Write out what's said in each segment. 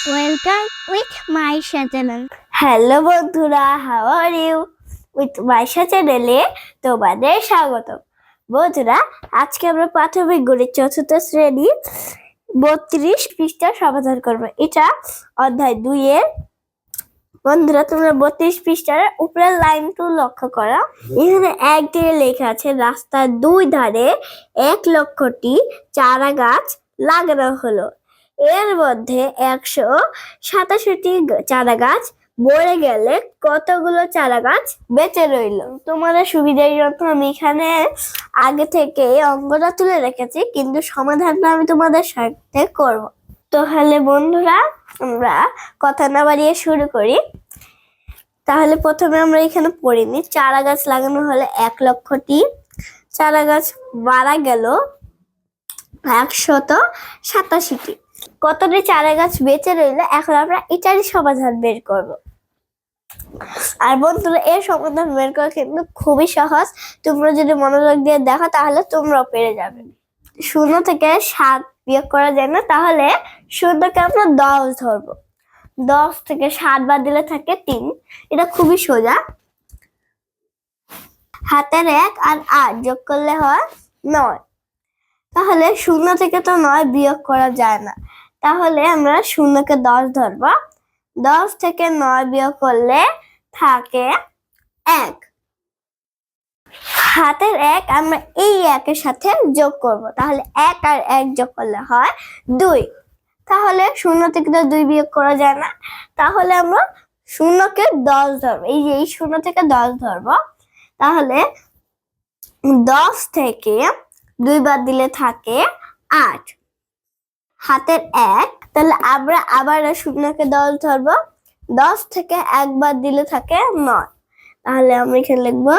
Welcome with Maisha channel. Hello বন্ধুরা, how are you? With Maisha চ্যানেলে তোমাদের স্বাগত। বন্ধুরা, আজকে আমরা প্রাথমিক গণিত চতুর্থ শ্রেণী 32 পৃষ্ঠার সমাধান করব। এটা অধ্যায় 2 এর। বন্ধুরা, তোমরা 32 পৃষ্ঠার উপরের লাইনটু লক্ষ্য করো। এখানে এক দিয়ে লেখা আছে রাস্তার দুই ধারে 1 লক্ষটি চারা গাছ লাগানো হলো। এর মধ্যে 187টি চারা গাছ মরে গেলে কতগুলো চারা গাছ বেঁচে রইল? তোমাদের সুবিধার জন্য আমি এখানে আগে থেকে অঙ্কটা তুলে রেখেছি, কিন্তু সমাধানটা আমি তোমাদের সাথে করব। তাহলে বন্ধুরা, আমরা কথা না বাড়িয়ে শুরু করি। তাহলে প্রথমে আমরা এখানে পড়ে নিই। চারা গাছ লাগানো হলে 1 লক্ষটি, চারা গাছ মারা গেল 187টি। কতটি চারা গাছ বেঁচে রইল? এখন আমরা এটারই সমাধান বের করব। আর বন্ধুরা, এর সমাধান বের করা কিন্তু খুবই সহজ। তোমরা যদি মনোযোগ দিয়ে দেখো তাহলে তোমরাও পেরে যাবে। 0 থেকে 7 বিয়োগ করা যায় না, তাহলে 0কে আমরা 10 ধরবো। 10 থেকে 7 বাদ দিলে থাকে 3। এটা খুবই সোজা। হাতের 1 আর 8 যোগ করলে হয় 9। তাহলে 0 থেকে তো 9 বিয়োগ করা যায় না, তাহলে আমরা 0কে 10 ধরবো। 10 থেকে 9 বিয়োগ করলে থাকে 1। হাতের 1 আমরা এই 1 এর সাথে যোগ করব, তাহলে 1 আর 1 যোগ করলে হয় 2। তাহলে 0 থেকে তো 2 বিয়োগ করা যায় না, তাহলে আমরা 0কে 10 ধরবো। এই 0 থেকে 10 ধরবো। তাহলে 10 থেকে 2 বাদ দিলে থাকে 8। হাতের 1, তাহলে আমরা আবার 0কে 10 ধরবো। 10 থেকে 1 বাদ দিলে থাকে 9, তাহলে আমরা এখানে লিখবো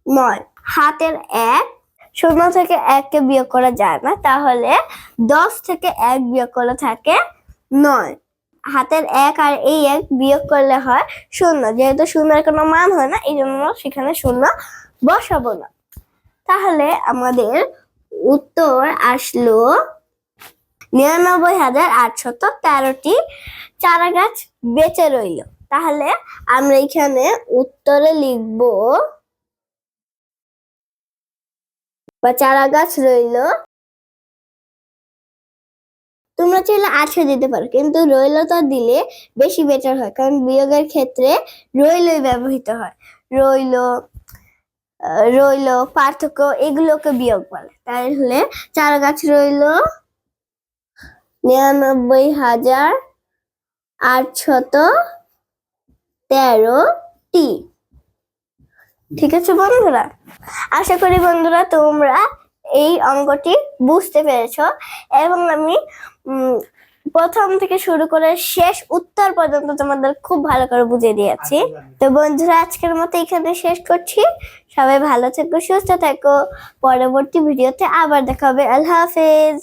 9। হাতের 1, 0 থেকে 1 কে বিয়োগ করা যায় না, তাহলে 10 থেকে 1 বিয়োগ করলে থাকে 9। হাতের 1 আর এই 1 বিয়োগ করলে হয় 0। যেহেতু 0 এর কোনো মান হয় না, এই জন্য সেখানে 0 বসাবো না। তাহলে আমাদের উত্তর আসলো 99,813টি চারা গাছ বেঁচে রইল। তাহলে আমরা এখানে উত্তরে লিখবো বা চারা গাছ রইল। তোমরা চাইলে 800 দিতে পারো, কিন্তু রইল তো দিলে বেশি বেটার হয়, কারণ বিয়োগের ক্ষেত্রে রইলই ব্যবহৃত হয়। রইল পার্থক্য এগুলোকে বিয়োগ বলে। তাহলে চারা গাছ রইল 99,813টি। ঠিক আছে বন্ধুরা, আশা করি বন্ধুরা তোমরা এই অঙ্কটি বুঝতে পেরেছো, এবং আমি প্রথম থেকে শুরু করে শেষ উত্তর পর্যন্ত তোমাদের খুব ভালো করে বুঝিয়ে দিয়েছি। তো বন্ধুরা, আজকের মতো এখানে শেষ করছি। সবাই ভালো থেকো, সুস্থ থেকো। পরবর্তী ভিডিওতে আবার দেখা হবে। আল্লাহ হাফেজ।